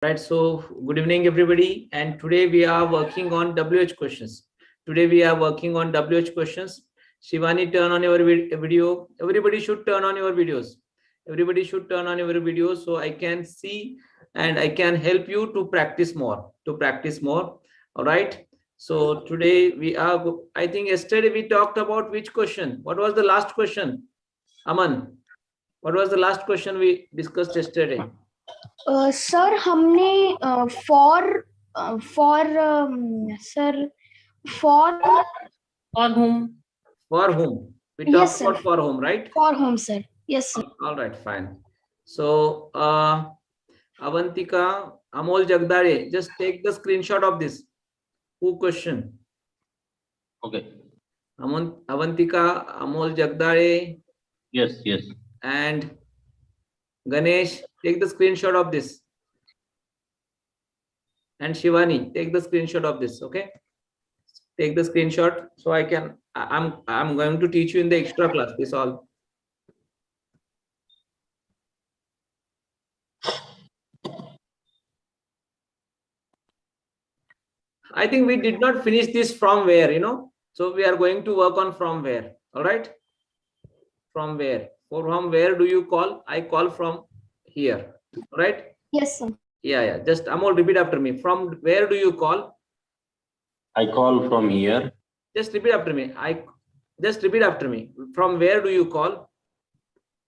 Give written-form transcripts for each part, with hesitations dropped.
Right, so good evening everybody, and today we are working on WH questions. Today we are working on WH questions. Shivani, turn on your video. Everybody should turn on your videos. Everybody should turn on your videos so I can see and I can help you to practice more. All right. So today we are. I think yesterday we talked about which question. What was the last question, Aman? What was the last question we discussed yesterday? Sir हमने for sir for whom? For whom? We Yes, talked sir. about for whom, right? For home sir. Yes, sir. All right, fine. So, Avantika, Amol Jagdare, just take the screenshot of this. Who question? Okay. Avantika, Amol Jagdare. Yes, yes. And Ganesh, take the screenshot of this. And Shivani, take the screenshot of this. Okay. Take the screenshot so I can. I'm going to teach you in the extra class. This all. I think we did not finish this from where, so we are going to work on from where. All right. From where? From where do you call? I call from here. All right. Yes, sir. Yeah. Just Amol, repeat after me. From where do you call? I call from here. Just repeat after me. Just repeat after me. From where do you call?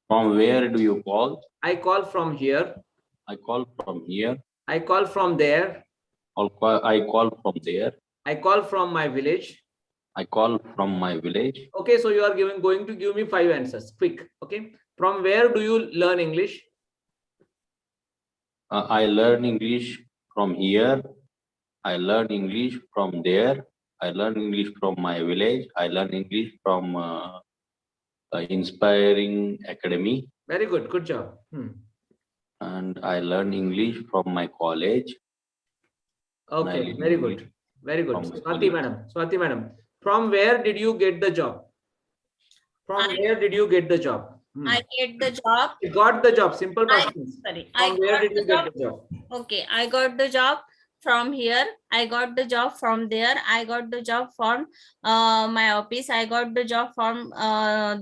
From where do you call? I call from here. I call from here. I call from there. I call from there. I call from my village. I call from my village. Okay, so you are going to give me 5 answers. Quick. Okay. From where do you learn English? I learn English from here. I learn English from there. I learn English from my village. I learn English from Inspiring Academy. Very good. Good job. And I learn English from my college. Okay, very good. Very good. Swati madam. From where did you get the job? Where did you get the job? I get the job. You got the job. Simple questions. Where did you get the job? Okay, I got the job from here. I got the job from there. I got the job from my office. I got the job from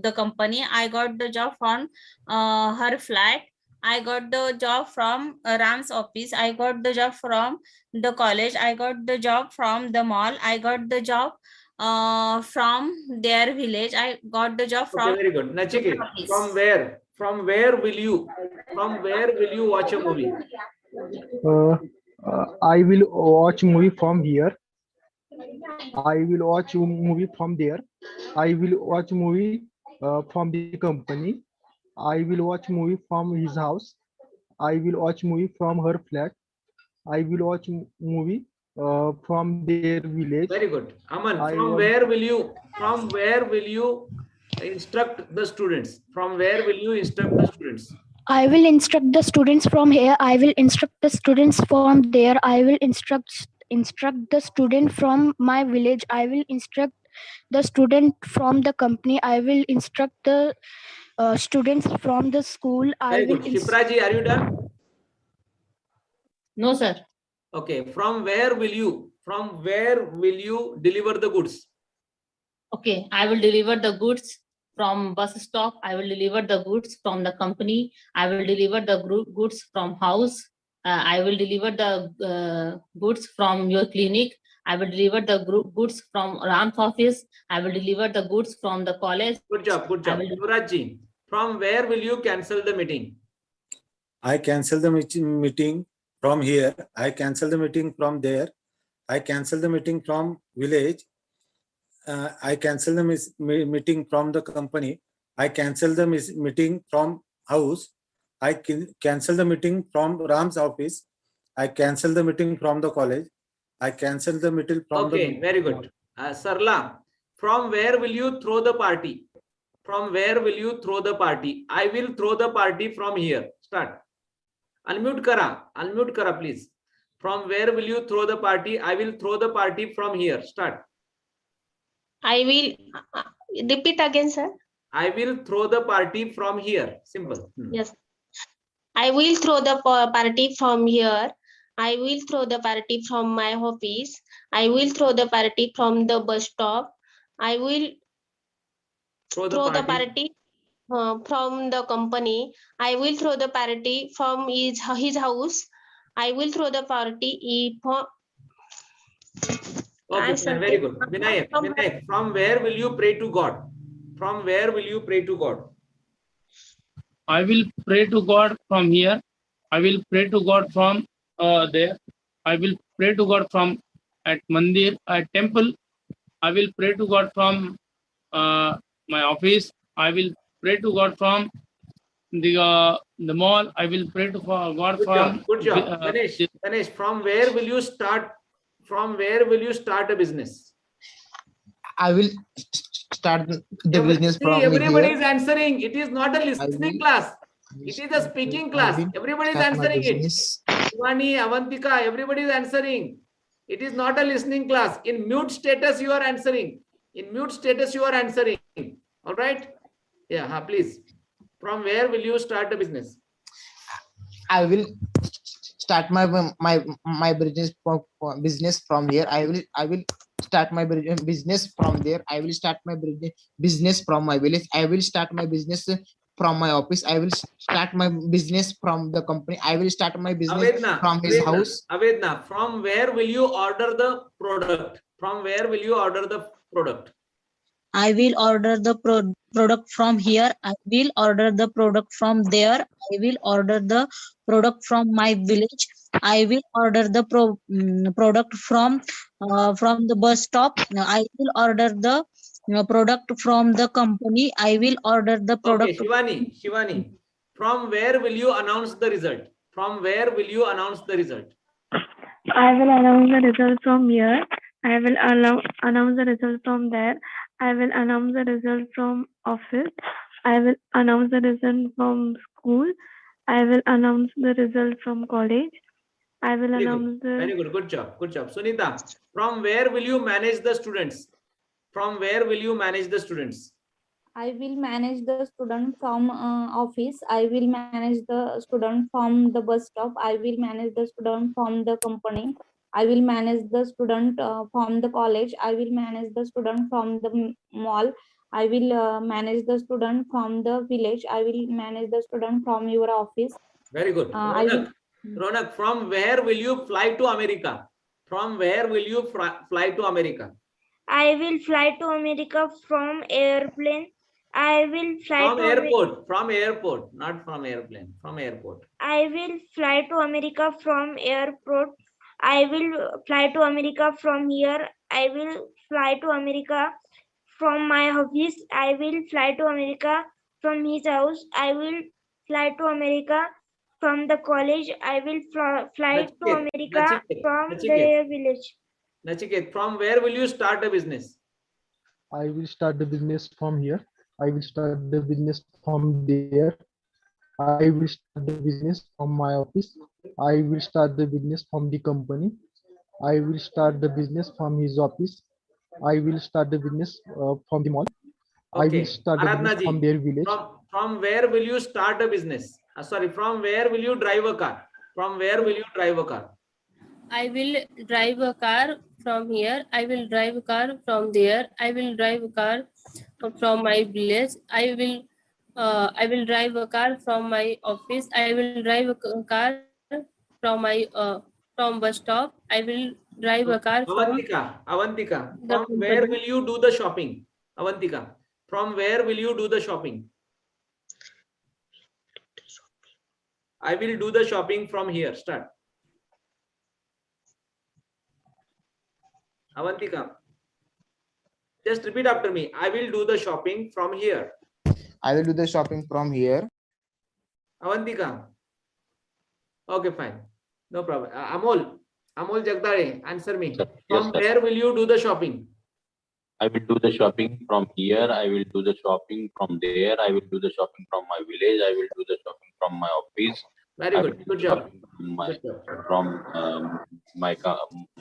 the company. I got the job from her flat. I got the job from Ram's office. I got the job from the college. I got the job from the mall. I got the job from their village. I got the job from. Okay, very good. Nachiket, from where will you watch a movie? I will watch movie from here. I will watch movie from there. I will watch movie from the company. I will watch movie from his house. I will watch movie from her flat. I will watch movie from their village. Very good. Aman, from where will you instruct the students? From where will you instruct the students? I will instruct the students from here. I will instruct the students from there. I will instruct the student from my village. I will instruct the student from the company. I will instruct the students from the school. Very good. Shipraji, are you done? No, sir. Okay. From where will you deliver the goods? Okay, I will deliver the goods from bus stop. I will deliver the goods from the company. I will deliver the goods from house. I will deliver the goods from your clinic. I will deliver the goods from Ram's office. I will deliver the goods from the college. Good job. Yuvrajji, from where will you cancel the meeting? I cancel the meeting from here. I cancel the meeting from there. I cancel the meeting from village. I cancel the meeting from the company. I cancel the meeting from house. I cancel the meeting from Ram's office. I cancel the meeting from the college. I cancel the meeting from Okay, very good. Sarla, from where will you throw the party? From where will you throw the party? I will throw the party from here. Start. Unmute kara, please. From where will you throw the party? I will throw the party from here. Start. I will repeat again, sir. I will throw the party from here. Simple. Yes. I will throw the party from here. I will throw the party from my office. I will throw the party from the bus stop. I will Throw the throw the party. party from the company. I will throw the party from his house. I will throw the party from. Okay, fine, very good. Vinayak, from where will you pray to God? From where will you pray to God? I will pray to God from here. I will pray to God from there. I will pray to God from at mandir, at temple. I will pray to God from my office. I will pray to God from the mall. I will pray to God Good from job. Good job. Ganesh, from where will you start? From where will you start a business? I will start the business from Everybody here. is answering. It is not a listening class. It is a speaking class. Everybody is answering it. Shivani, Avantika, everybody is answering. It is not a listening class. In mute status, you are answering. In mute status, you are answering. All right? Yeah, please. From where will you start a business? I will start my business from here. I will start my business from there. I will start my business from my village. I will start my business from my office. I will start my business from the company. I will start my business from his house. Avedna, from where will you order the product? From where will you order the product? I will order the product from here. I will order the product from there. I will order the product from my village. I will order the product from the bus stop. I will order the product from the company. I will order the product. Okay, Shivani, from where will you announce the result? From where will you announce the result? I will announce the result from here. I will announce the result from there. I will announce the result from office. I will announce the result from school. I will announce the result from college. I will announce the. Very good. Good job. Good job. Sunita, from where will you manage the students? From where will you manage the students? I will manage the student from office. I will manage the student from the bus stop. I will manage the student from the company. I will manage the student from the college. I will manage the student from the mall. I will manage the student from the village. I will manage the student from your office. Very good. Ronak, from where will you fly to America? From where will you fly to America? I will fly to America from airplane. I will fly from to airport. From airport, not from airplane. From airport. I will fly to America from airport. I will fly to America from here. I will fly to America from my office. I will fly to America from his house. I will fly to America from the college. I will fly to America from the village. Nachiket, from where will you start a business? I will start the business from here. I will start the business from there. I will start the business from my office. I will start the business from the company. I will start the business from his office. I will start the business from the mall. I will start the business from their village. From where will you start a business? From where will you drive a car? From where will you drive a car? I will drive a car from here. I will drive a car from there. I will drive a car from my village. I will drive a car from my office. I will drive a car from my from bus stop. I will drive a car from Avantika, from where will you do the shopping? Avantika, from where will you do the shopping? I will do the shopping from here. Start. Avantika, just repeat after me. I will do the shopping from here. I will do the shopping from here. Avantika. Okay, fine. No problem. Amol Jagdale, answer me. From where will you do the shopping? I will do the shopping from here. I will do the shopping from there. I will do the shopping from my village. I will do the shopping from my office. Very good. Good job.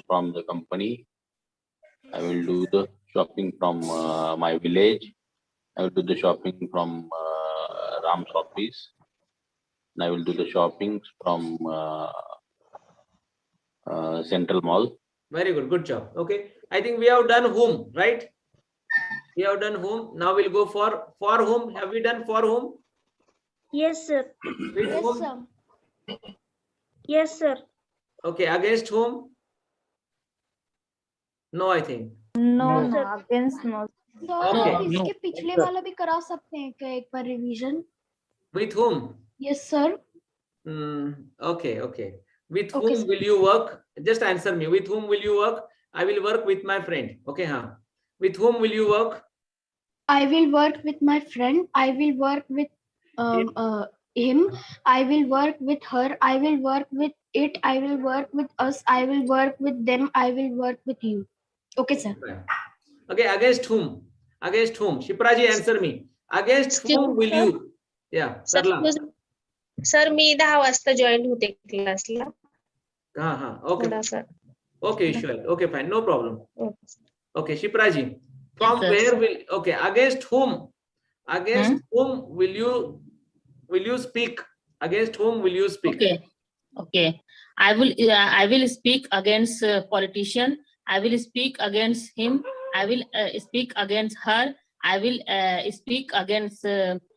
From the company. I will do the shopping from my village. I will do the shopping from Ram's office. And I will do the shopping from Central Mall. Very good. Good job. Okay. I think we have done whom, right? We have done whom. Now we'll go for whom. Have we done for whom? Yes, sir. With Yes, whom? sir. Yes, sir. Okay. Against whom? No, I think. No, No, sir. no, against no. Sir Okay. आप इसके पिछले वाला भी करा सकते हैं क्या एक बार revision? With whom? Yes sir. Okay. Okay. With Okay, whom sir. will you work? Just answer me. With whom will you work? I will work with my friend. Okay. Huh. With whom will you work? I will work with my friend. I will work with him. I will work with her. I will work with it. I will work with us. I will work with them. I will work with you. Okay, sir. Right. Okay. Against whom? Against whom? Shipraji, answer me. Against whom will you? Yeah. Sarla. Sir मी 10 वाजता join होते क्लासला. Okay. थोडासा. Okay, sure. Okay, fine. No problem. Okay. Okay, Shipraji. From Yes, where sir. will okay? Against whom? Against whom will you speak? Against whom will you speak? Okay. I will speak against politician. I will speak against him. I will speak against her. I will speak against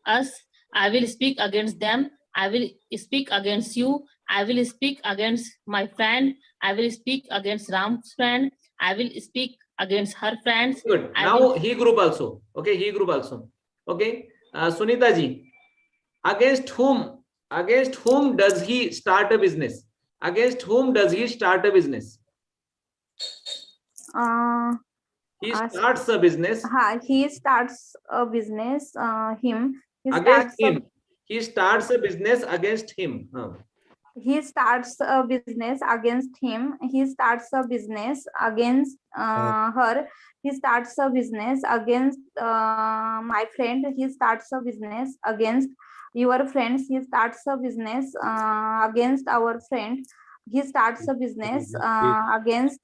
us. I will speak against them. I will speak against you. I will speak against my friend. I will speak against Ram's friend. I will speak against her friends. Good. I Now will- he group also. Okay, he group also. Okay. Sunita ji. Against whom? Against whom does he start a business? Against whom does he start a business? He starts a business. He starts a business. Against him. He starts a business against him. He starts a business against him. He starts a business against her. He starts a business against my friend. He starts a business against your friends. He starts a business against our friend. He starts a business against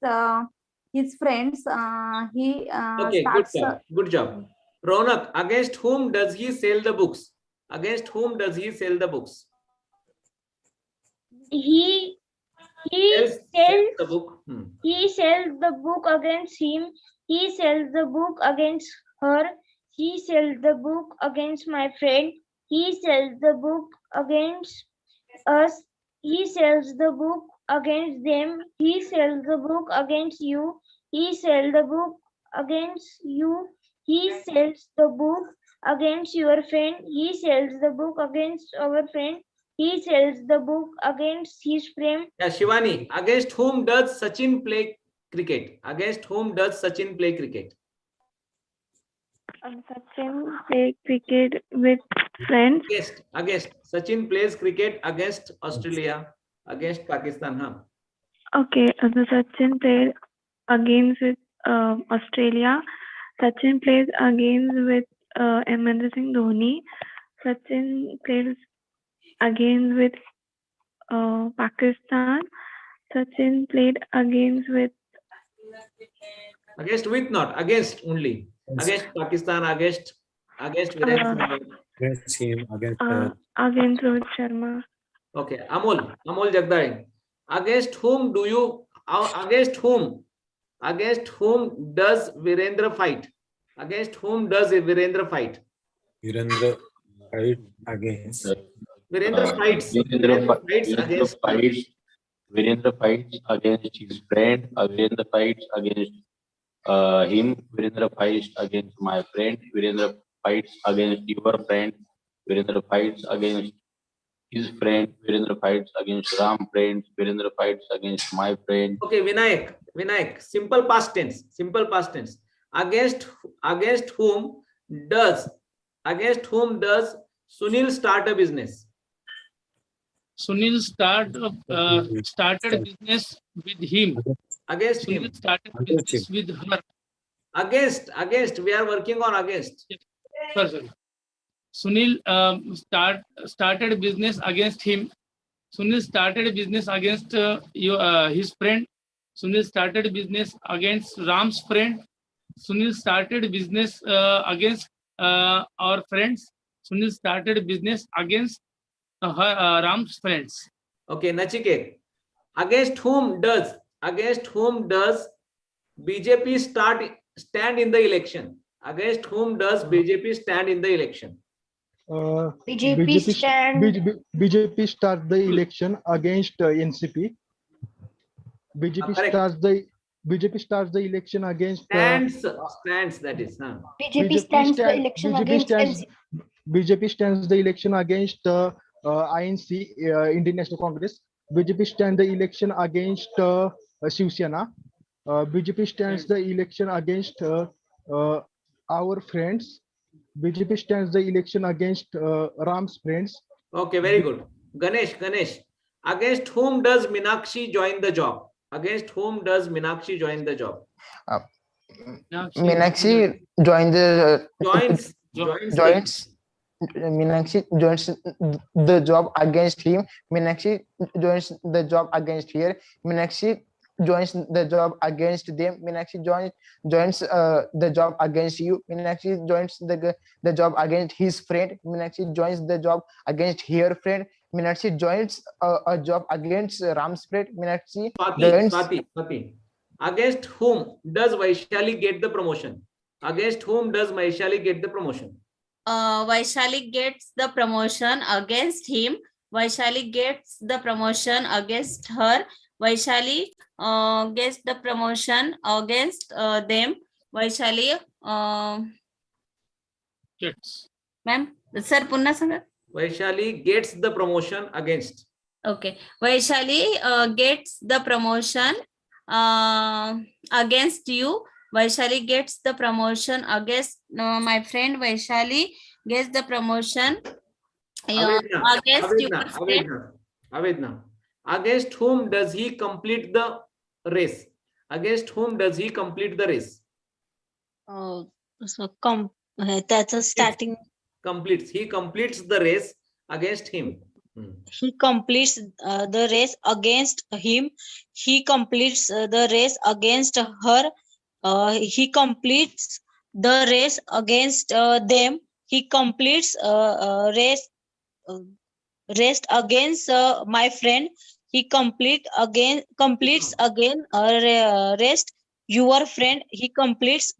his friends. Okay, good job. Good job. Ronak, against whom does he sell the books? Against whom does he sell the books? He Sells sells the book. He sells the book against him. He sells the book against her. He sells the book against my friend. He sells the book against us. He sells the book against them. He sells the book against you. He sells the book against you. He sells the book against your friend. He sells the book against our friend. He sells the book against his friend. Yeah, Shivani, against whom does Sachin play cricket? Against whom does Sachin play cricket? Sachin play cricket with friends. Against. Sachin plays cricket against Australia, against Pakistan. Huh? Okay, the Sachin played against with Australia. Sachin plays against with Mahendra Singh Dhoni. Sachin plays against with Pakistan. Sachin played against with Not against only. Against Pakistan, against Virendra Sehwag. Against him, against against Rohit Sharma. Okay, Amol Jagdale. Against whom does Virendra fight? Against whom does Virendra fight? Virendra fight against. Virendra fights. Virendra fights against his friend. Virendra fights against him. Virendra fights against my friend. Virendra fights against your friend. Virendra fights against his friend. Virendra fights against Ram friend. Virendra fights against my friend. Okay, Vinayak. Simple past tense. Against whom does Sunil start a business? Sunil started business with him. Against him. Sunil started business with her. Against. We are working on against. Sorry. Sunil started business against him. Sunil started business against his friend. Sunil started business against Ram's friend. Sunil started business against our friends. Sunil started business against Ram's friends. Okay, Nachiket. Against whom does BJP stand in the election? Against whom does BJP stand in the election? BJP starts the election against NCP. BJP starts the election against Stands, that is. BJP stands the election against NCP. BJP stands the election against INC, Indian National Congress. BJP stands the election against Shiv Sena. BJP stands the election against our friends. BJP stands the election against Ram's friends. Okay, very good. Ganesh, against whom does Meenakshi join the job? Against whom does Meenakshi join the job? Meenakshi joins Meenakshi joins the job against him. Meenakshi joins the job against her. Meenakshi joins the job against them. Meenakshi joins the job against you. Meenakshi joins the job against his friend. Meenakshi joins the job against her friend. Meenakshi joins a job against Ram's friend. Meenakshi joins. Swati. Against whom does Vaishali get the promotion? Against whom does Vaishali get the promotion? Vaishali gets the promotion against him. Vaishali gets the promotion against her. Vaishali gets the promotion against them. Vaishali Gets. ma'am, sir, punna sanga. Vaishali gets the promotion against. Okay, Vaishali gets the promotion against you. Vaishali gets the promotion against my friend. Vaishali gets the promotion against your friend. Avedna. Against whom does he complete the race? Against whom does he complete the race? That's a starting. He completes the race against him. He completes the race against him. He completes the race against her. He completes the race against them. He completes race against my friend. He completes again rest your friend. He completes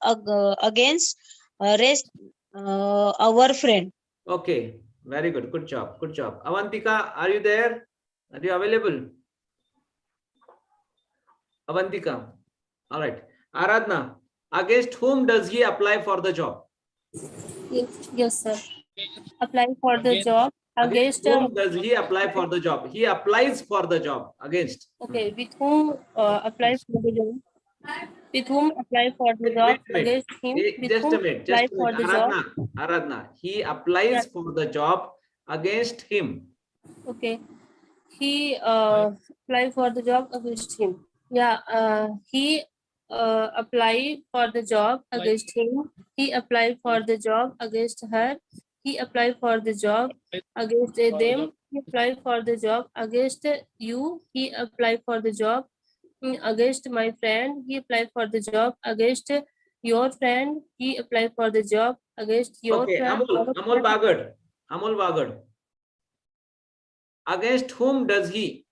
against rest our friend. Okay, very good. Good job. Avantika, are you there? Are you available? Avantika. All right. Aradhna, against whom does he apply for the job? Yes, sir. Apply for the job against whom does he apply for the job? He applies for the job against. Okay, with whom apply for the job? With whom apply for the job against him? Just a minute. Aradhna, he applies for the job against him. Okay, he apply for the job against him. Yeah, he apply for the job against him. He apply for the job against her. He apply for the job against them. He apply for the job against you. He apply for the job against my friend. He apply for the job against your friend. He apply for the job against your friend. Amol Bagad. Against whom does he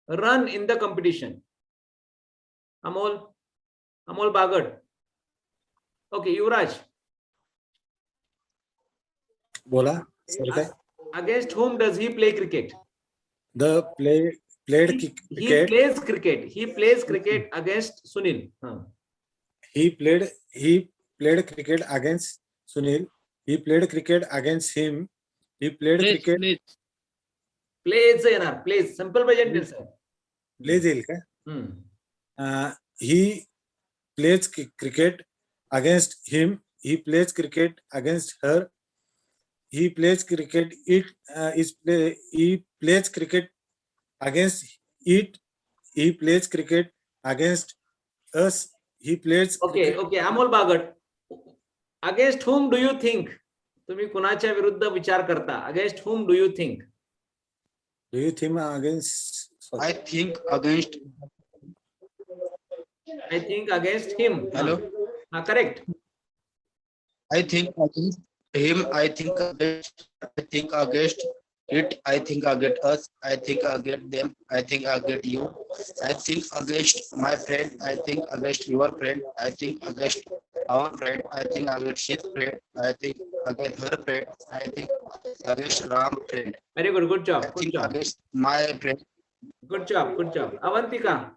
run in the competition? Amol Bagad. Okay, Yuvraj. Bola. Sir, against whom does he play cricket? Played cricket. He plays cricket against Sunil. He played cricket against Sunil. He played cricket against him. He played cricket. Plays. Simple present tense. Plays. He plays cricket against him. He plays cricket against her. He plays cricket. He plays cricket against it. He plays cricket against us. He plays. Okay. Amol Bagad. Against whom do you think? तुम्ही कुणाच्या विरुद्ध विचार करता? Against whom do you think? Do you think against? I think against him. Hello. Correct. I think against him. I think against it. I think against us. I think against them. I think against you. I think against my friend. I think against your friend. I think against our friend. I think against his friend. I think against her friend. I think against Ram friend. Very good. Good job. I Good think job. against my friend. Good job. Good job. Avantika.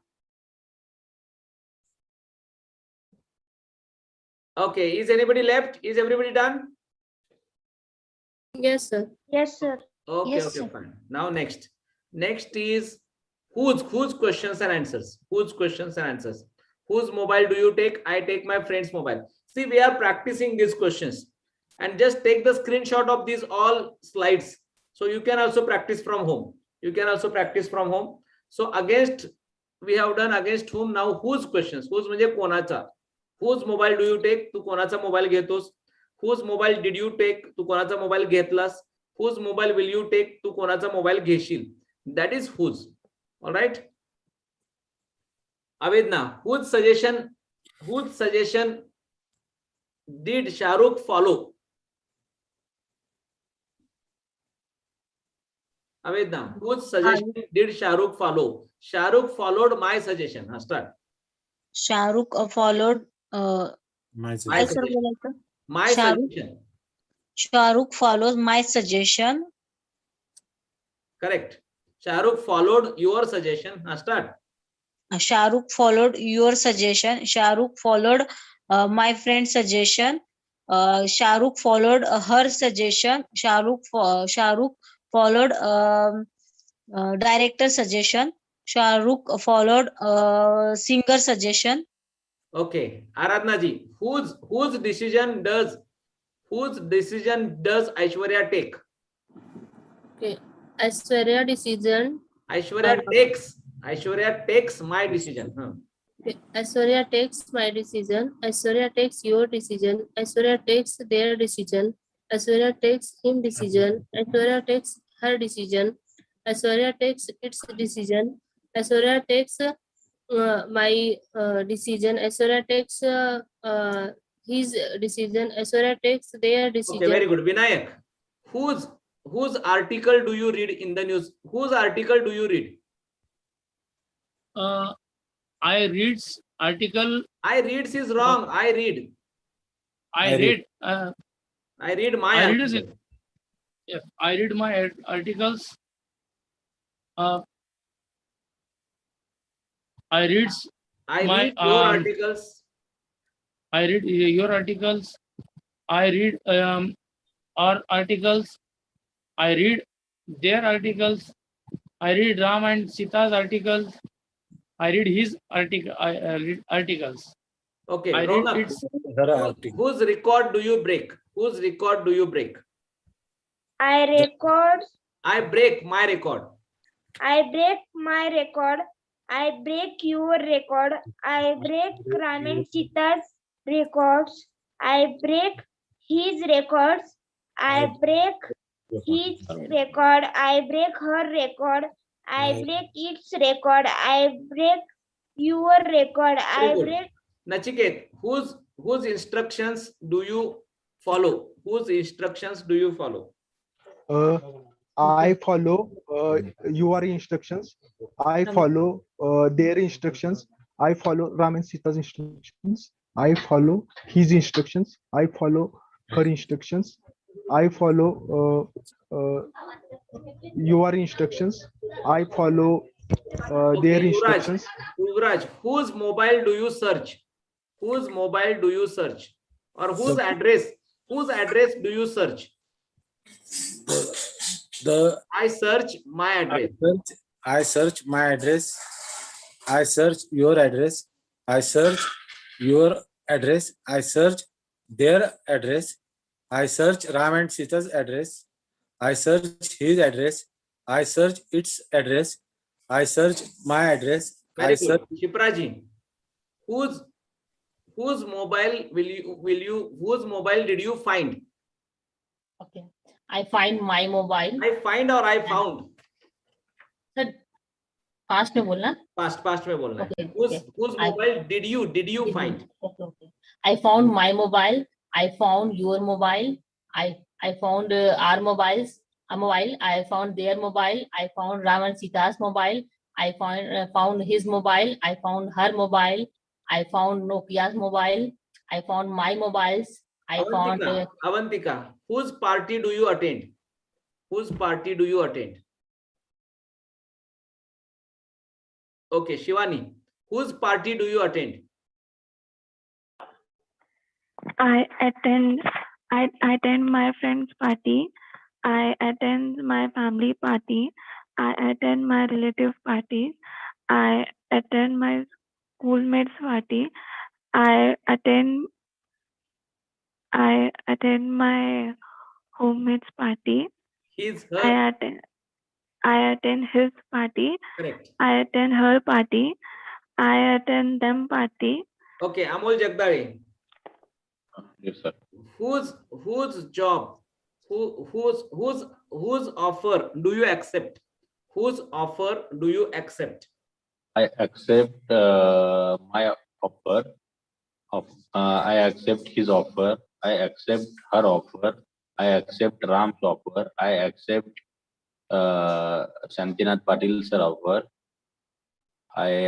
Okay. Is anybody left? Is everybody done? Yes, sir. Yes, sir. Okay. Yes, Okay. sir. Fine. Now next. Next is whose questions and answers. Whose questions and answers. Whose mobile do you take? I take my friend's mobile. See, we are practicing these questions, and just take the screenshot of these all slides. So you can also practice from home. You can also practice from home. So against, we have done against whom. Now whose questions. Whose म्हणजे कोणाचा. Whose mobile do you take? तू कोणाचा mobile घेतोस? Whose mobile did you take? तू कोणाचा mobile घेतलास? Whose mobile will you take? तू कोणाचा mobile घेशील? That is whose. All right. Avedna, whose suggestion did Shahrukh follow? Avedna, whose suggestion did Shahrukh follow? Shahrukh followed my suggestion. Start. Shahrukh followed My काय suggestion. sir बोलायचं? My suggestion. Shahrukh follows my suggestion. Correct. Shahrukh followed your suggestion. Start. Shahrukh followed your suggestion. Shahrukh followed my friend's suggestion. Shahrukh followed her suggestion. Shahrukh followed director suggestion. Shahrukh followed singer suggestion. Okay. Aradhna ji, whose decision does Aishwarya take? Okay. Aishwarya decision. Aishwarya takes my decision. Okay. Aishwarya takes my decision. Aishwarya takes your decision. Aishwarya takes their decision. Aishwarya takes him decision. Aishwarya takes her decision. Aishwarya takes its decision. Aishwarya takes my decision. Aishwarya takes his decision. Aishwarya takes their decision. Okay, very good. Vinayak, whose article do you read in the news? Whose article do you read? I reads article. I reads is wrong. I read. I read. I read my I read article. Yeah, I read my articles. I read read your articles. I read your articles. I read our articles. I read their articles. I read Ram and Sita's articles. I read his article. I read articles. Okay. I read Ronak, its whose record do you break? Whose record do you break? I break my record. I break my record. I break your record. I break Raman Sita's records. I break his records. I break his record. I break her record. I break its record. I break your record. I Very good. break. Nachiket, whose instructions do you follow? Whose instructions do you follow? I follow your instructions. I follow their instructions. I follow Ram and Sita's instructions. I follow his instructions. I follow her instructions. I follow your instructions. I follow their Okay, instructions. Yuvraj, whose mobile do you search? Whose mobile do you search? Or whose address? Whose address do you search? I search my address. I search my address. I search your address. I search your address. I search their address. I search Ram and Sita's address. I search his address. I search its address. I search my address. Very I search good. Shipraji, whose mobile whose mobile did you find? Okay. I find my mobile. I find or I found? Sir, fast में बोलना. Fast में बोलना. Okay, Whose mobile did you find? Okay. I found my mobile. I found your mobile. I found our mobiles. a mobile. I found their mobile. I found Ram and Sita's mobile. I found his mobile. I found her mobile. I found Nokia's mobile. I found my mobiles. I found. Avantika, whose party do you attend? Whose party do you attend? Okay, Shivani, whose party do you attend? I attend my friend's party. I attend my family party. I attend my relative parties. I attend my schoolmates party. I attend my homemates party. His, her. I attend his party. Correct. I attend her party. I attend them party. Okay, Amol Jagdale. Yes, sir. Whose job? Whose offer do you accept? Whose offer do you accept? I accept my offer. I accept his offer. I accept her offer. I accept Ram's offer. I accept Shantinath Patil sir offer. I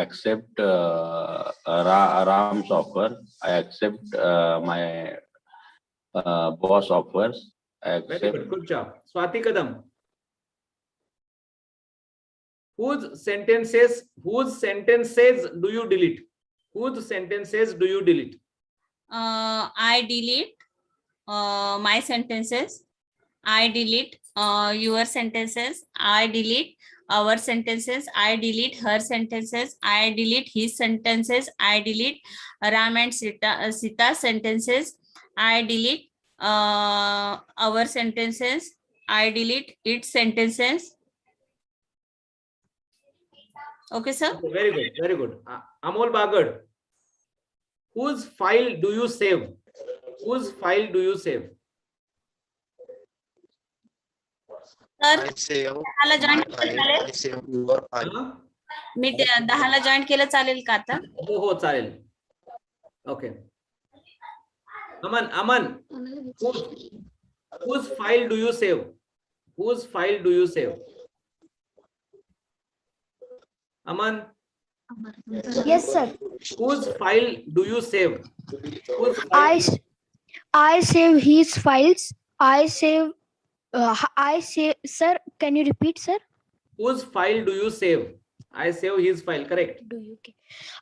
accept Ram's offer. I accept my boss offers. I accept. Very good. Good job. Swati Kadam. Whose sentences do you delete? Whose sentences do you delete? I delete my sentences. I delete your sentences. I delete our sentences. I delete her sentences. I delete his sentences. I delete Ram and Sita sentences. I delete our sentences. I delete its sentences. Okay, sir. Okay, very good. Very good. Amol Bagad. Whose file do you save? Whose file do you save? Sir, I save 10ला join केलं चालेल? I save your file. मी 10ला join केलं चालेल का आता? हो चालेल. Okay. Aman, whose file do you save? Whose file do you save? Aman. Yes, sir. Whose file do you save? Whose file? I save his files. I save. Sir, can you repeat, sir? Whose file do you save? I save his file. Correct.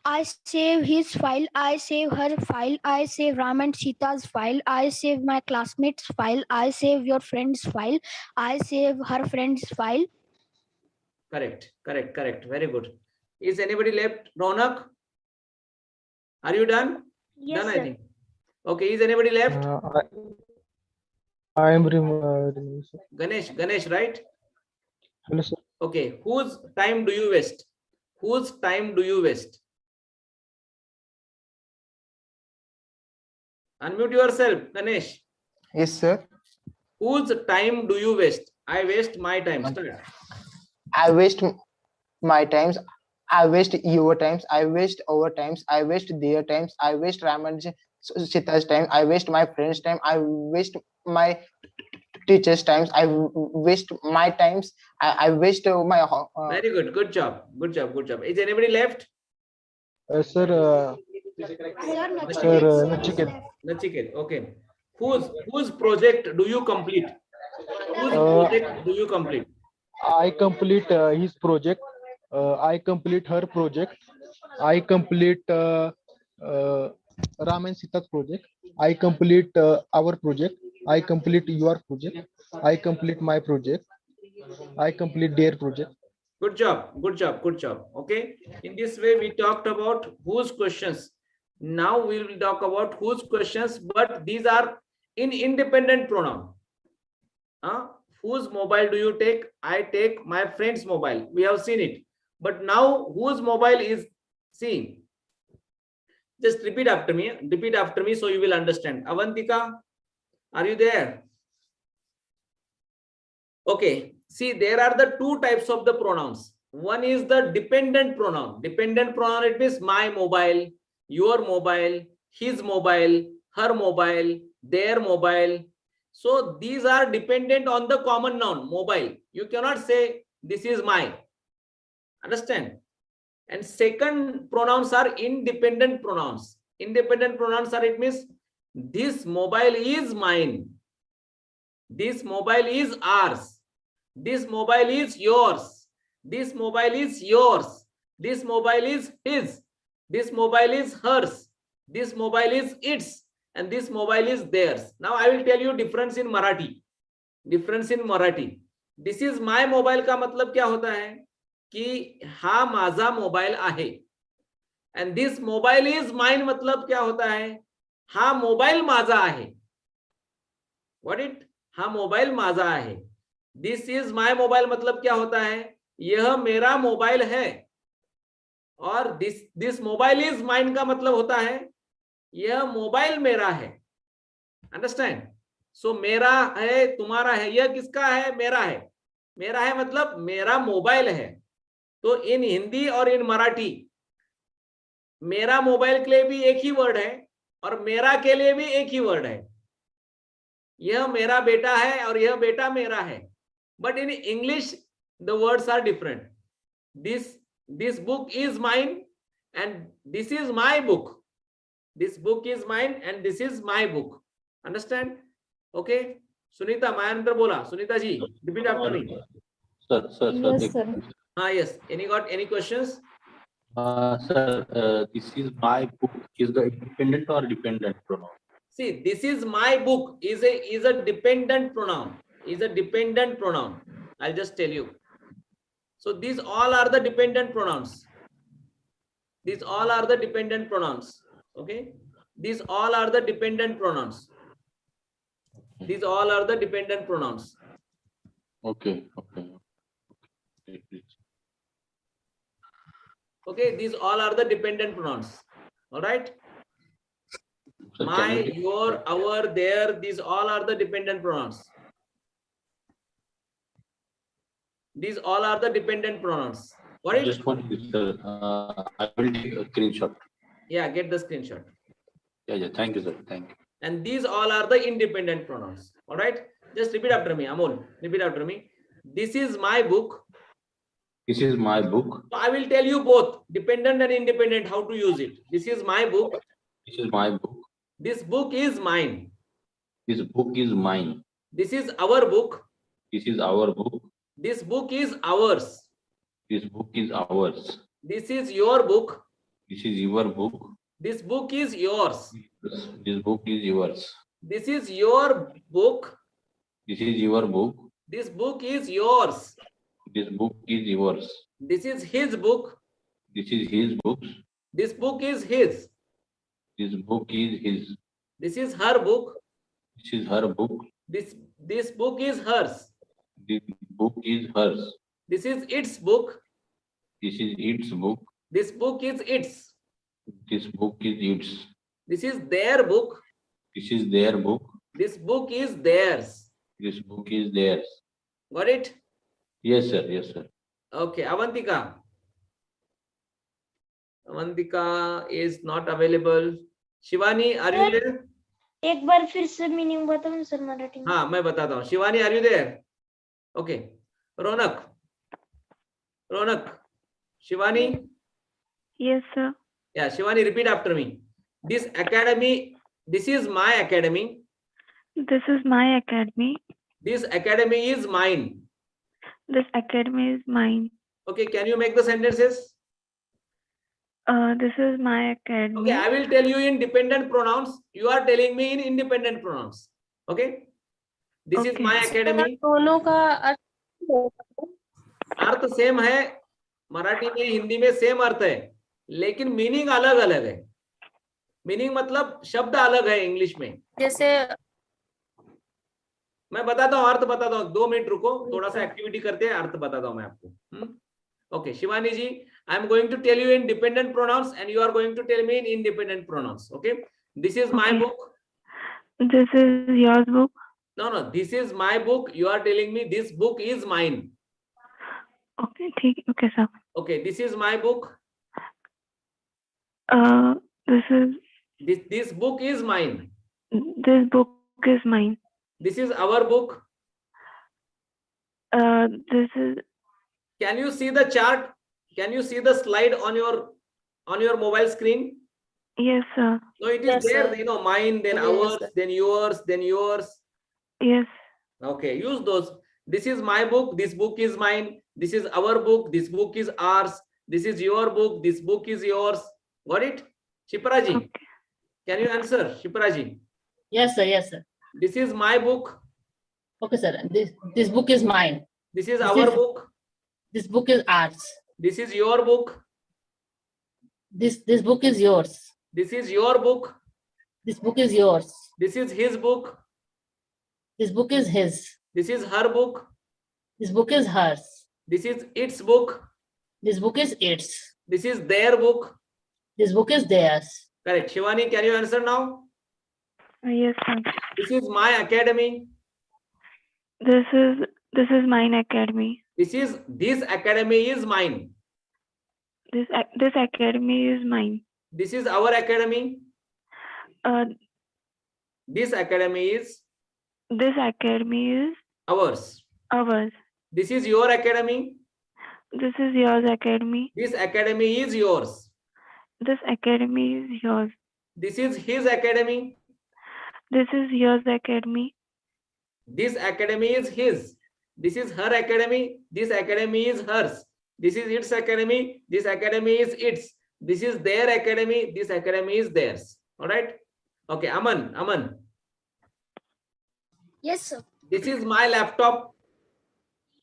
I save his file. I save her file. I save Ram and Sita's file. I save my classmates' file. I save your friend's file. I save her friend's file. Correct. Very good. Is anybody left? Ronak? Are you done? Yes, done, sir. I think. Okay. Is anybody left? I am removing. Ganesh, right? Hello, sir. Okay. Whose time do you waste? Whose time do you waste? Unmute yourself, Ganesh. Yes, sir. Whose time do you waste? I waste my time. Start. I waste my times. I waste your times. I waste our times. I waste their times. I waste Ram and Sita's time. I waste my friend's time. I waste my teacher's times. I waste my times. I waste my. Very good. Good job. Is anybody left? Sir. Nachiket. Okay. Whose project do you complete? Whose project do you complete? I complete his project. I complete her project. I complete Ram and Sita's project. I complete our project. I complete your project. I complete my project. I complete their project. Good job. Okay. In this way, we talked about whose questions. Now we will talk about whose questions, but these are in independent pronoun. Whose mobile do you take? I take my friend's mobile. We have seen it. But now whose mobile is seen? Just repeat after me so you will understand. Avantika, are you there? Okay. See, there are the two types of the pronouns. One is the dependent pronoun. Dependent pronoun, it means my mobile, your mobile, his mobile, her mobile, their mobile. So these are dependent on the common noun, mobile. You cannot say this is my. Understand? And second pronouns are independent pronouns. Independent pronouns are, it means this mobile is mine. This mobile is ours. This mobile is yours. This mobile is yours. This mobile is his. This mobile is hers. This mobile is its. And this mobile is theirs. Now I will tell you difference in Marathi. Difference in Marathi. This is my mobile का मतलब क्या होता है कि हा माझा mobile आहे. And this mobile is mine मतलब क्या होता है हा मोबाईल माझा आहे. What it? हा मोबाईल माझा आहे. This is my mobile मतलब क्या होता है यह मेरा मोबाइल है. और this mobile is mine का मतलब होता है यह मोबाइल मेरा है. अंडरस्टैंड? सो मेरा है, तुम्हारा है, यह किसका है? मेरा है. मेरा है मतलब मेरा मोबाइल है. तो इन हिंदी और इन मराठी मेरा मोबाइल के लिए भी एक ही वर्ड है और मेरा के लिए भी एक ही वर्ड है. यह मेरा बेटा है और यह बेटा मेरा है. But in English the words are different. This book is mine and this is my book. This book is mine and this is my book. Understand? Okay. Sunita, माझ्यानंतर बोला. Sunita ji, repeat after me. Sir. Yes, sir. Yes. Got any questions? Sir, this is my book. Is the independent or dependent pronoun? See, this is my book is a dependent pronoun. Is a dependent pronoun. I'll just tell you. So these all are the dependent pronouns. These all are the dependent pronouns. Okay, these all are the dependent pronouns. These all are the dependent pronouns. Okay. Okay, these all are the dependent pronouns. All right. Sir, My, your, our, their, these all are the dependent pronouns. These all are the dependent pronouns. What is? Just one, sir. I will take a screenshot. Yeah, get the screenshot. Yeah. Thank you, sir. Thank you. And these all are the independent pronouns. All right. Just repeat after me. Amol, repeat after me. This is my book. This is my book. So I will tell you both dependent and independent how to use it. This is my book. This is my book. This book is mine. This book is mine. This is our book. This is our book. This book is ours. This book is ours. This is your book. This is your book. This book is yours. This book is yours. This is your book. This is your book. This book is yours. This book is yours. This is his book. This is his book. This book is his. This book is his. This is her book. This is her book. This book is hers. This book is hers. This is its book. This is its book. This book is its. This book is its. This is their book. This is their book. This book is theirs. This book is theirs. Got it? Yes, sir. Yes, sir. Okay, Avantika. Avantika is not available. Shivani, are you there? एक बार फिर से meaning बताओ sir Marathi में. हाँ, मैं बताता हूँ. Shivani, are you there? Okay. Ronak. Shivani. Yes, sir. Yeah, Shivani, repeat after me. This academy. This is my academy. This is my academy. This academy is mine. This academy is mine. Okay, can you make the sentences? This is my academy. Okay, I will tell you in dependent pronouns. You are telling me in independent pronouns. Okay? This is my academy. दोनों का अर्थ same है. मराठी में हिंदी में same अर्थ है लेकिन meaning अलग अलग है. मीनिंग मतलब शब्द अलग है इंग्लिश में. जैसे मैं बताता हूँ, अर्थ बताता हूँ. 2 मिनट रुको, थोड़ा सा एक्टिविटी करते हैं, अर्थ बताता हूँ मैं आपको. Okay, Shivani ji, I am going to tell you in dependent pronouns and you are going to tell me in independent pronouns. Okay, this is my book. This is your book. No, this is my book. You are telling me this book is mine. Okay, ठीक. Okay, sir. Okay, this is my book. This book is mine. This book is mine. This is our book. This is, Can you see the chart? Can you see the slide on your mobile screen? yes, sir. No, it is Yes, there. sir. You know, mine, then Yes, ours, sir. then yours, then yours. Yes, Okay, use those. This is my book. This book is mine. This is our book. This book is ours. This is your book. This book is yours. Got it? Shiparaji, okay. can you answer? Shiparaji, Yes, sir. Yes, sir. this is my book. Okay, sir. This book is mine. This is This our is- book. This book is ours. This is your book. This book is yours. This is your book. This book is yours. This is his book. This book is his. This is her book. This book is hers. This is its book. This book is its. This is their book. This book is theirs. Correct. Shivani, can you answer now? Yes, sir. This is my academy. This is mine academy. This academy is mine. This academy is mine. This is our academy. Uh, This academy is this academy is ours. ours. This is your academy. This is yours academy. This academy is yours. This academy is yours. This is his academy. This is yours academy. This academy is his. This is her academy. This academy is hers. This is its academy. This academy is its. This is their academy. This academy is theirs. All right. Okay, Aman. Yes, sir. This is my laptop.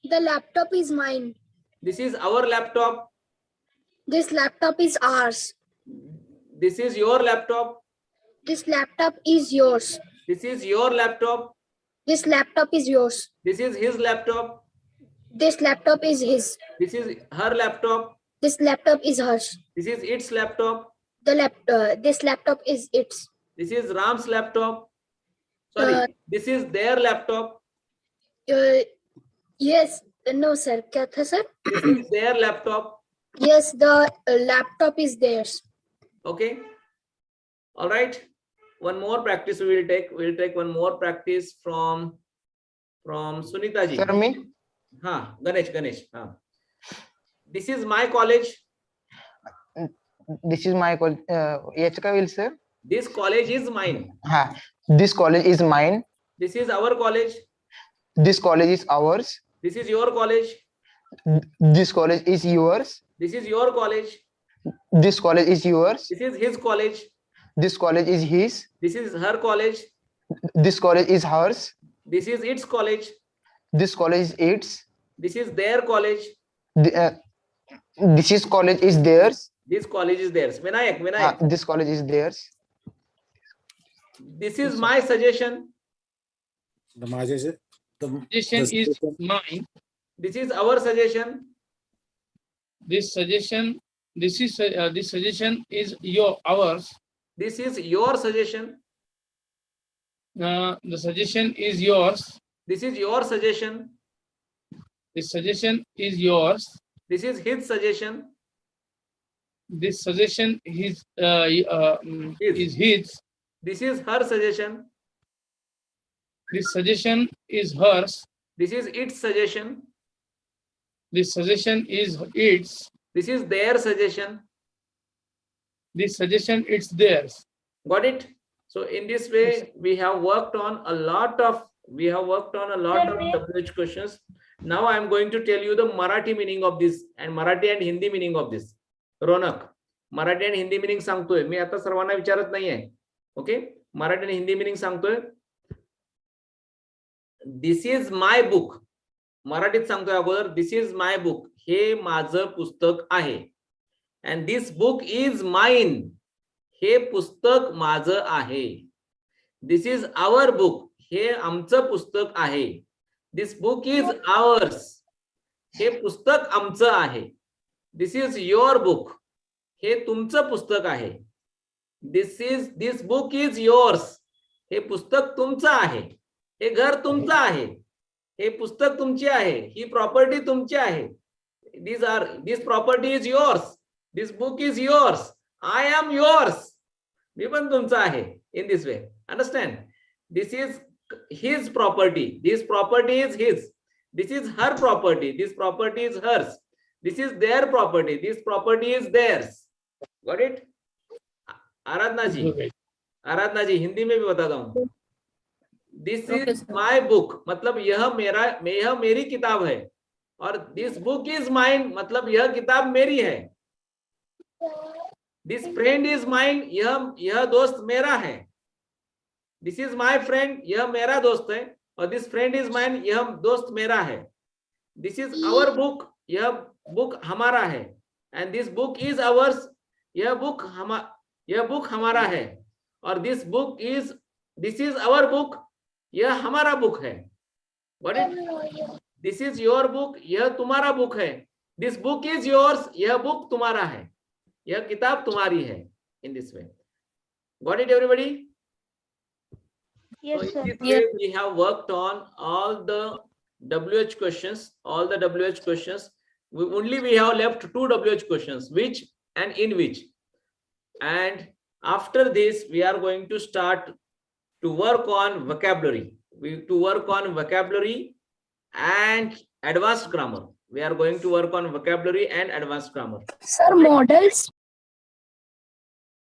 The laptop is mine. This is our laptop. This laptop is ours. This is your laptop. This laptop is yours. This is your laptop. This laptop is yours. This is his laptop. This laptop is his. This is her laptop. This laptop is hers. This is its laptop. This laptop is its. This is Ram's laptop. Sorry, this is their laptop. Yes. No, sir. क्या था, sir? This is their laptop. Yes, the laptop is theirs. Okay. All right. One more practice we will take. We'll take one more practice from Sunita ji. Sir, me? Ha, Ganesh. Ha. This is my college. This is my college. Yachika will sir. This college is mine. Ha. This college is mine. This is our college. This college is ours. This is your college. This college is yours. This is your college. This college is yours. This is his college. This college is his. This is her college. This college is hers. This is its college. This college is its. This is their college. This is college is theirs. This college is theirs. Vinayak. This college is theirs. This is my suggestion. Suggestion is mine. This is our suggestion. This suggestion is ours. This is your suggestion. The suggestion is yours. This is your suggestion. This suggestion is yours. This is his suggestion. This suggestion is his. This is her suggestion. This suggestion is hers. This is its suggestion. This suggestion is its. This is their suggestion. This suggestion is theirs. Got it? So in this way, we have worked on a lot of WH questions. Now I am going to tell you the Marathi meaning of this and Marathi and Hindi meaning of this. Ronak, Marathi and Hindi meaning सांगतोय. मी आता सर्वांना विचारत नाहीये. Okay? Marathi and Hindi meaning सांगतोय. This is my book. मराठीत सांगतोय अगोदर. This is my book. हे माझं पुस्तक आहे. And this book is mine. हे पुस्तक माझं आहे. This is our book. हे आमचं पुस्तक आहे. This book is ours. हे पुस्तक आमचं आहे. This is your book. हे तुमचं पुस्तक आहे. This book is yours. हे पुस्तक तुमचं आहे. हे घर तुमचं आहे. हे पुस्तक तुमची आहे. ही प्रॉपर्टी तुमची आहे. This property is yours. This book is yours. I am yours. मी पण तुमचा आहे. In this way. Understand? This is his property. This property is his. This is her property. This property is hers. This is their property. This property is theirs. Got it? आराधना जी हिंदी में भी बताता हूँ. This is my book. मतलब यह मेरी किताब है. और this book is mine. मतलब यह किताब मेरी है. This friend is mine. यह दोस्त मेरा है. This is my friend. यह मेरा दोस्त है. और this friend is mine. यह दोस्त मेरा है. This is our book. यह बुक हमारा है. And this book is ours. यह बुक हमारा है. और this is our book. यह हमारा बुक है. Got it? This is your book. यह तुम्हारा बुक है. This book is yours. यह बुक तुम्हारा है. यह किताब तुम्हारी है. In this way. Got it, everybody? Yes, So sir. in this way, we have worked on all the WH questions. All the WH questions. We have left 2 WH questions. Which and in which. And after this, we are going to start to work on vocabulary. To work on vocabulary and advanced grammar. We are going to work on vocabulary and advanced grammar. Sir, models.